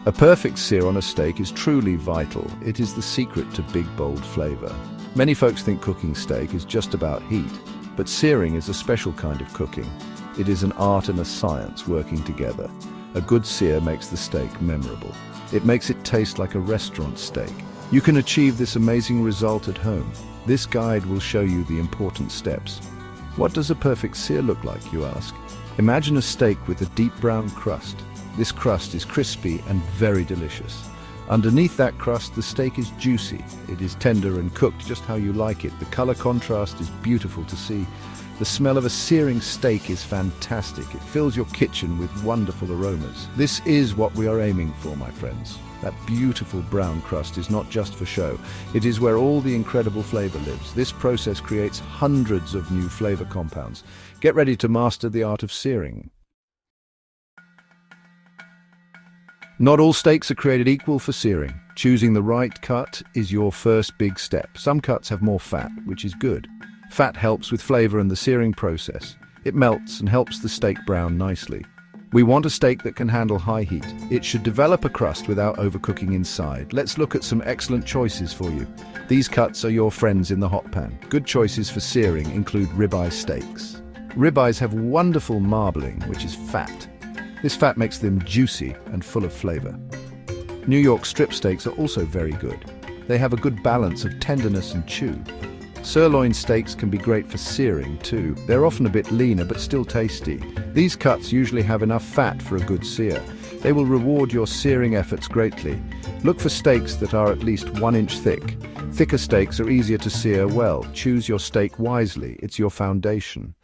A perfect sear on a steak is truly vital. It is the secret to big, bold flavor. Many folks think cooking steak is just about heat, but searing is a special kind of cooking. It is an art and a science working together. A good sear makes the steak memorable. It makes it taste like a restaurant steak. You can achieve this amazing result at home. This guide will show you the important steps. What does a perfect sear look like, you ask? Imagine a steak with a deep brown crust. This crust is crispy and very delicious. Underneath that crust, the steak is juicy. It is tender and cooked just how you like it. The color contrast is beautiful to see. The smell of a searing steak is fantastic. It fills your kitchen with wonderful aromas. This is what we are aiming for, my friends. That beautiful brown crust is not just for show. It is where all the incredible flavor lives. This process creates hundreds of new flavor compounds. Get ready to master the art of searing. Not all steaks are created equal for searing. Choosing the right cut is your first big step. Some cuts have more fat, which is good. Fat helps with flavor and the searing process. It melts and helps the steak brown nicely. We want a steak that can handle high heat. It should develop a crust without overcooking inside. Let's look at some excellent choices for you. These cuts are your friends in the hot pan. Good choices for searing include ribeye steaks. Ribeyes have wonderful marbling, which is fat. This fat makes them juicy and full of flavor. New York strip steaks are also very good. They have a good balance of tenderness and chew. Sirloin steaks can be great for searing too. They're often a bit leaner but still tasty. These cuts usually have enough fat for a good sear. They will reward your searing efforts greatly. Look for steaks that are at least 1 inch thick. Thicker steaks are easier to sear well. Choose your steak wisely. It's your foundation.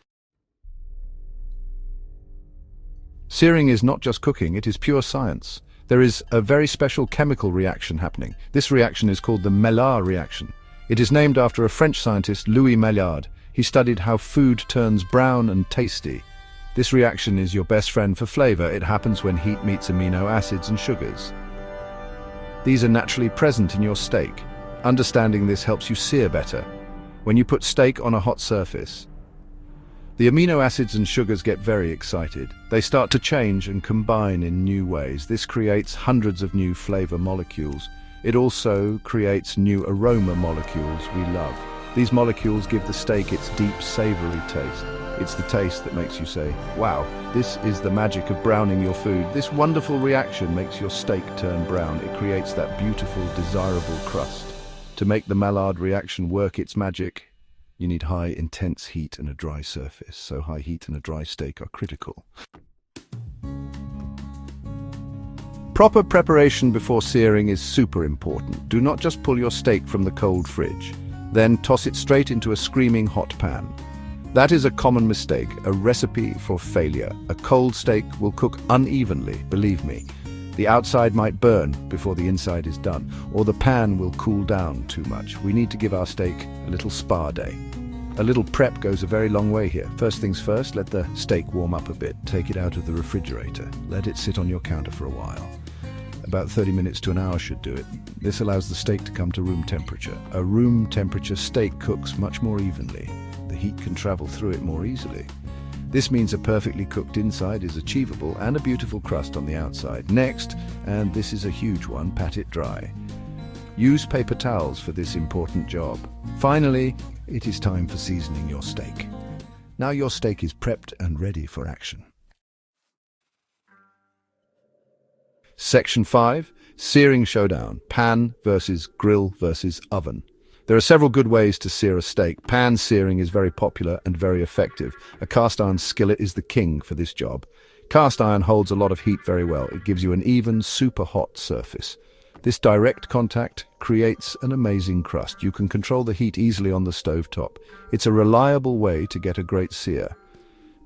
Searing is not just cooking, it is pure science. There is a very special chemical reaction happening. This reaction is called the Maillard reaction. It is named after a French scientist, Louis Maillard. He studied how food turns brown and tasty. This reaction is your best friend for flavor. It happens when heat meets amino acids and sugars. These are naturally present in your steak. Understanding this helps you sear better. When you put steak on a hot surface, the amino acids and sugars get very excited. They start to change and combine in new ways. This creates hundreds of new flavor molecules. It also creates new aroma molecules we love. These molecules give the steak its deep, savory taste. It's the taste that makes you say, wow, this is the magic of browning your food. This wonderful reaction makes your steak turn brown. It creates that beautiful, desirable crust. To make the Maillard reaction work its magic, you need high, intense heat and a dry surface, so high heat and a dry steak are critical. Proper preparation before searing is super important. Do not just pull your steak from the cold fridge, then toss it straight into a screaming hot pan. That is a common mistake, a recipe for failure. A cold steak will cook unevenly, believe me. The outside might burn before the inside is done, or the pan will cool down too much. We need to give our steak a little spa day. A little prep goes a very long way here. First things first, let the steak warm up a bit. Take it out of the refrigerator. Let it sit on your counter for a while. About 30 minutes to an hour should do it. This allows the steak to come to room temperature. A room temperature steak cooks much more evenly. The heat can travel through it more easily. This means a perfectly cooked inside is achievable and a beautiful crust on the outside. Next, and this is a huge one, pat it dry. Use paper towels for this important job. Finally, it is time for seasoning your steak. Now your steak is prepped and ready for action. Section 5, Searing Showdown, Pan versus Grill versus Oven. There are several good ways to sear a steak. Pan searing is very popular and very effective. A cast iron skillet is the king for this job. Cast iron holds a lot of heat very well. It gives you an even, super hot surface. This direct contact creates an amazing crust. You can control the heat easily on the stovetop. It's a reliable way to get a great sear.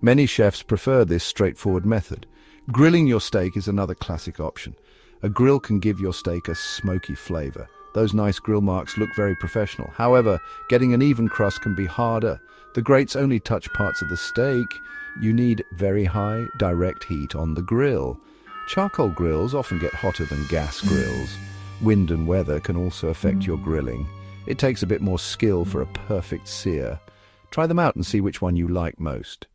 Many chefs prefer this straightforward method. Grilling your steak is another classic option. A grill can give your steak a smoky flavor. Those nice grill marks look very professional. However, getting an even crust can be harder. The grates only touch parts of the steak. You need very high, direct heat on the grill. Charcoal grills often get hotter than gas grills. Wind and weather can also affect your grilling. It takes a bit more skill for a perfect sear. Try them out and see which one you like most.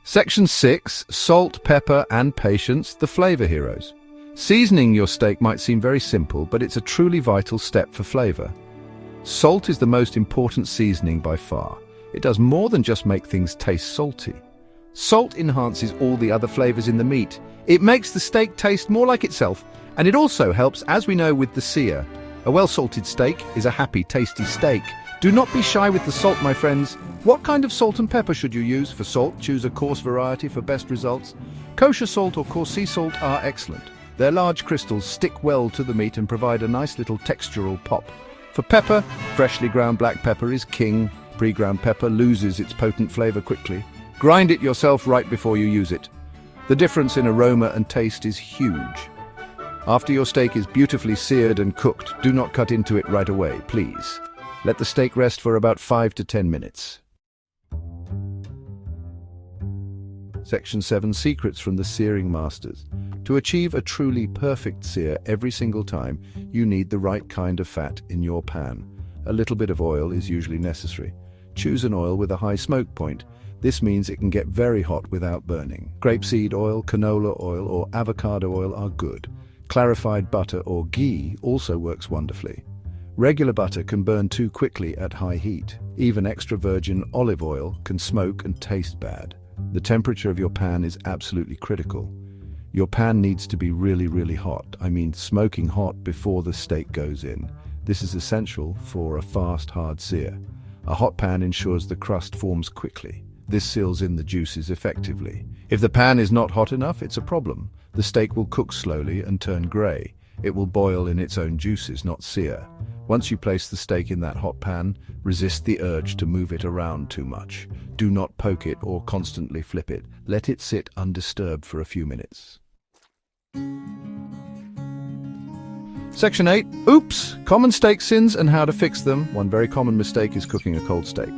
Section 6. Salt, pepper, and patience, the flavor heroes. Seasoning your steak might seem very simple, but it's a truly vital step for flavor. Salt is the most important seasoning by far. It does more than just make things taste salty. Salt enhances all the other flavors in the meat. It makes the steak taste more like itself, and it also helps, as we know, with the sear. A well-salted steak is a happy, tasty steak. Do not be shy with the salt, my friends. What kind of salt and pepper should you use? For salt, choose a coarse variety for best results. Kosher salt or coarse sea salt are excellent. Their large crystals stick well to the meat and provide a nice little textural pop. For pepper, freshly ground black pepper is king. Pre-ground pepper loses its potent flavor quickly. Grind it yourself right before you use it. The difference in aroma and taste is huge. After your steak is beautifully seared and cooked, do not cut into it right away, please. Let the steak rest for about 5 to 10 minutes. Section 7. Secrets from the searing masters. To achieve a truly perfect sear every single time, you need the right kind of fat in your pan. A little bit of oil is usually necessary. Choose an oil with a high smoke point. This means it can get very hot without burning. Grapeseed oil, canola oil, or avocado oil are good. Clarified butter or ghee also works wonderfully. Regular butter can burn too quickly at high heat. Even extra virgin olive oil can smoke and taste bad. The temperature of your pan is absolutely critical. Your pan needs to be really hot. I mean smoking hot before the steak goes in. This is essential for a fast, hard sear. A hot pan ensures the crust forms quickly. This seals in the juices effectively. If the pan is not hot enough, it's a problem. The steak will cook slowly and turn grey. It will boil in its own juices, not sear. Once you place the steak in that hot pan, resist the urge to move it around too much. Do not poke it or constantly flip it. Let it sit undisturbed for a few minutes. Section 8. Oops! Common steak sins and how to fix them. One very common mistake is cooking a cold steak.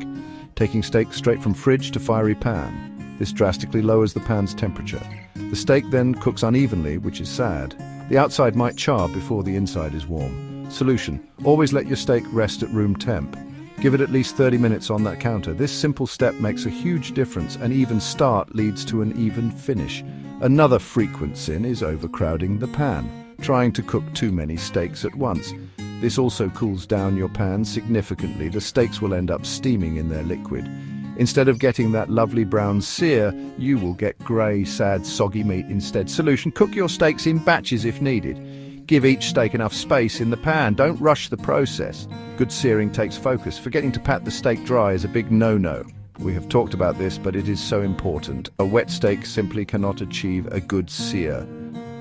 Taking steak straight from fridge to fiery pan. This drastically lowers the pan's temperature. The steak then cooks unevenly, which is sad. The outside might char before the inside is warm. Solution: always let your steak rest at room temp. Give it at least 30 minutes on that counter. This simple step makes a huge difference. An even start leads to an even finish. Another frequent sin is overcrowding the pan, trying to cook too many steaks at once. This also cools down your pan significantly. The steaks will end up steaming in their liquid. Instead of getting that lovely brown sear, you will get grey, sad, soggy meat instead. Solution: cook your steaks in batches if needed. Give each steak enough space in the pan. Don't rush the process. Good searing takes focus. Forgetting to pat the steak dry is a big no-no. We have talked about this, but it is so important. A wet steak simply cannot achieve a good sear.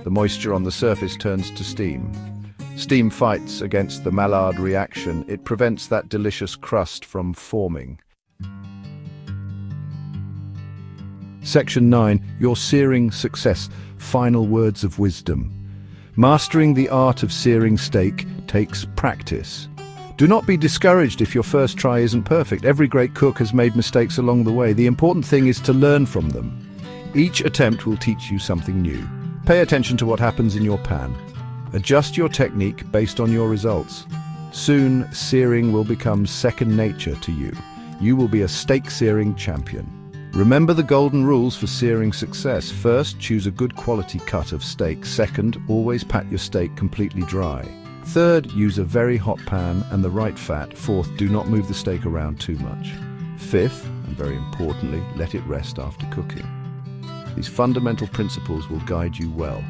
The moisture on the surface turns to steam. Steam fights against the Maillard reaction. It prevents that delicious crust from forming. Section 9. Your searing success. Final words of wisdom. Mastering the art of searing steak takes practice. Do not be discouraged if your first try isn't perfect. Every great cook has made mistakes along the way. The important thing is to learn from them. Each attempt will teach you something new. Pay attention to what happens in your pan. Adjust your technique based on your results. Soon, searing will become second nature to you. You will be a steak searing champion. Remember the golden rules for searing success. First, choose a good quality cut of steak. Second, always pat your steak completely dry. Third, use a very hot pan and the right fat. Fourth, do not move the steak around too much. Fifth, and very importantly, let it rest after cooking. These fundamental principles will guide you well.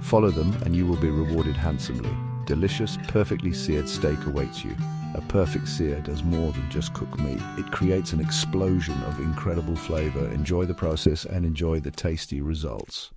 Follow them and you will be rewarded handsomely. Delicious, perfectly seared steak awaits you. A perfect sear does more than just cook meat. It creates an explosion of incredible flavor. Enjoy the process and enjoy the tasty results.